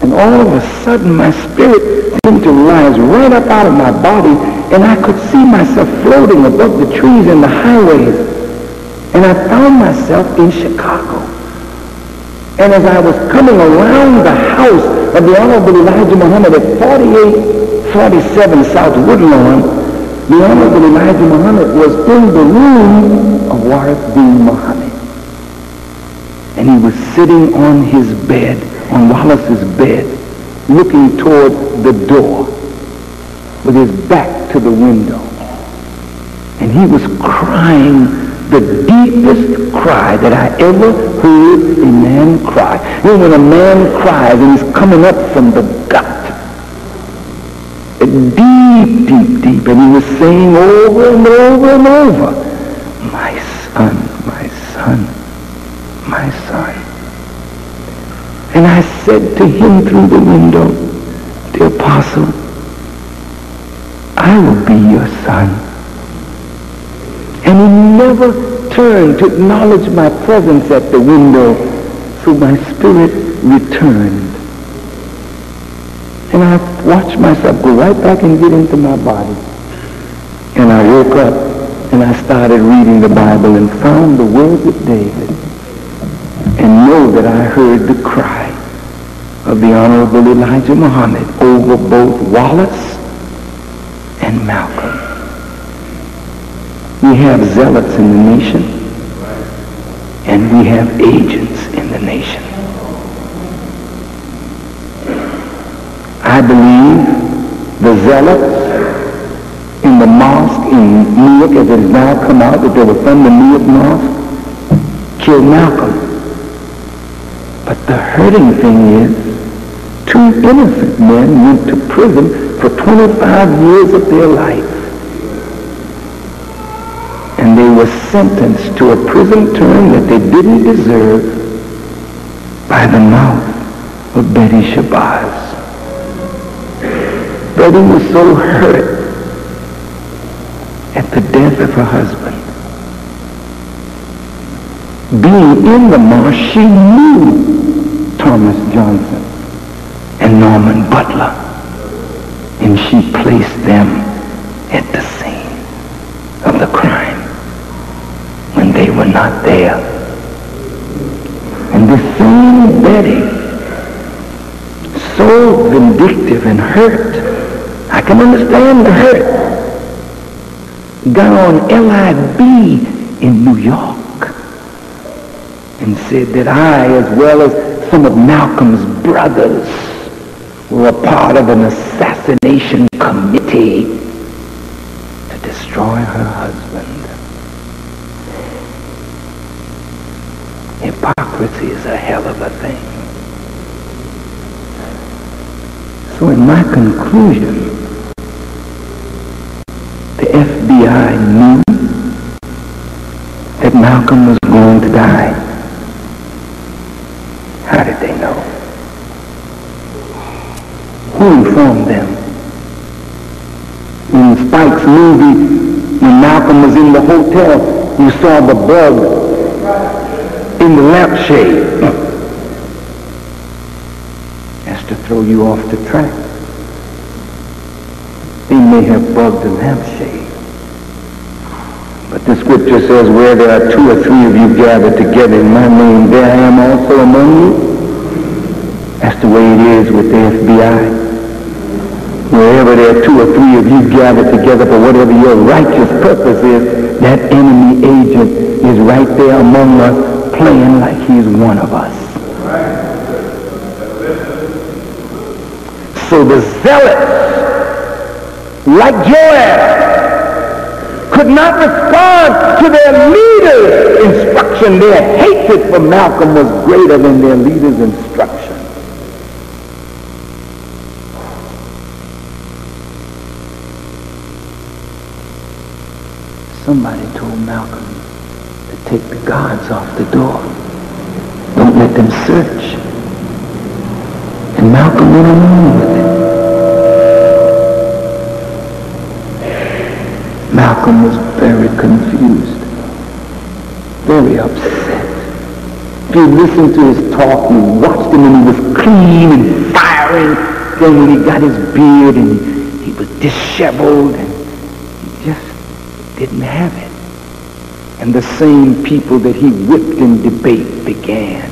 And all of a sudden, my spirit seemed to rise right up out of my body, and I could see myself floating above the trees and the highways. And I found myself in Chicago. And as I was coming around the house of the Honorable Elijah Muhammad at 4847 South Woodlawn, the Honorable Elijah Muhammad was in the room of Warith bin Muhammad. And he was sitting on his bed, on Wallace's bed, looking toward the door with his back to the window. And he was crying the deepest cry that I ever heard a man cry. You know, when a man cries and he's coming up from the gut, deep, deep, deep, and he was saying over and over and over, my son, my son, my son. And I said to him through the window, the apostle, I will be your son. And he never turned to acknowledge my presence at the window, so my spirit returned. And I watched myself go right back and get into my body. And I woke up and I started reading the Bible and found the words of David. And know that I heard the cry of the Honorable Elijah Muhammad over both Wallace and Malcolm. We have zealots in the nation, and we have agents in the nation. I believe the zealots in the mosque in New York, as it has now come out that they were from the New York mosque, killed Malcolm. But the hurting thing is, 2 innocent men went to prison for 25 years of their life. And they were sentenced to a prison term that they didn't deserve by the mouth of Betty Shabazz. Betty was so hurt at the death of her husband. Being in the marsh, she knew Thomas Johnson and Norman Butler, and she placed them at the scene of the crime when they were not there. And the same Betty, so vindictive and hurt, I can understand the hurt, got on LIB in New York and said that I, as well as some of Malcolm's brothers, were a part of an assassination committee to destroy her husband. Hypocrisy is a hell of a thing. So in my conclusion, the FBI knew that Malcolm was going to die. How did they know? Who informed them? In Spike's movie, when Malcolm was in the hotel, you saw the bug in the lampshade. That's to throw you off the track. They may have bugged the lampshade. But the scripture says, where there are 2 or 3 of you gathered together in my name, there I am also among you. That's the way it is with the FBI. Wherever there are 2 or 3 of you gathered together for whatever your righteous purpose is, that enemy agent is right there among us, playing like he's one of us. So the zealots, like Joab, could not respond to their leader's instruction. Their hatred for Malcolm was greater than their leader's instruction. Somebody told Malcolm to take the guards off the door. Don't let them search. And Malcolm went along with it. Malcolm was very confused, very upset. If you listened to his talk, you watched him, and he was clean and fired Malcolm, he got his beard and he was disheveled and he just didn't have it. And the same people that he whipped in debate began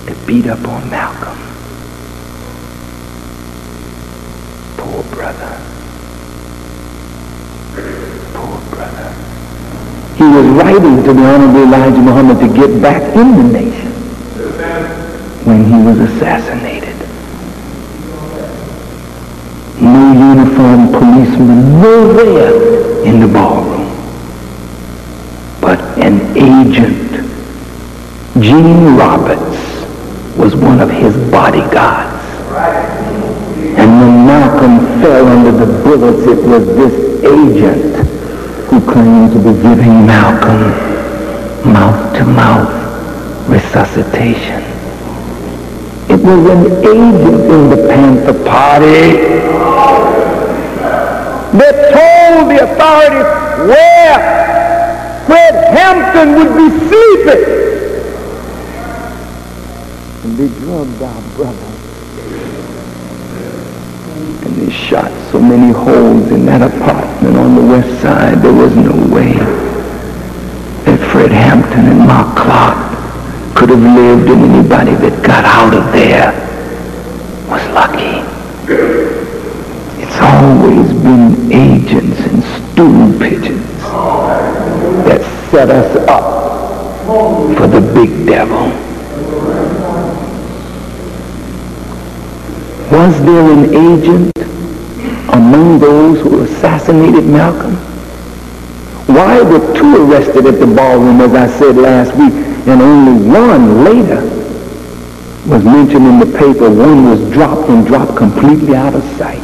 to beat up on Malcolm. Poor brother. Poor brother. He was writing to the Honorable Elijah Muhammad to get back in the nation when he was assassinated. No uniformed policeman nowhere in the ballroom, but an agent. Gene Roberts was one of his bodyguards. And when Malcolm fell under the bullets, it was this agent who claimed to be giving Malcolm mouth-to-mouth resuscitation. It was an agent in the Panther Party that told the authorities where Fred Hampton would be sleeping. And they drugged our brother. And they shot so many holes in that apartment on the west side, there was no way that Fred Hampton and Mark Clark could have lived, and anybody that got out of there was lucky. It's always been agents and stool pigeons that set us up for the big devil. Was there an agent among those who assassinated Malcolm? Why were 2 arrested at the ballroom, as I said last week, and only 1 later was mentioned in the paper? 1 was dropped and dropped completely out of sight.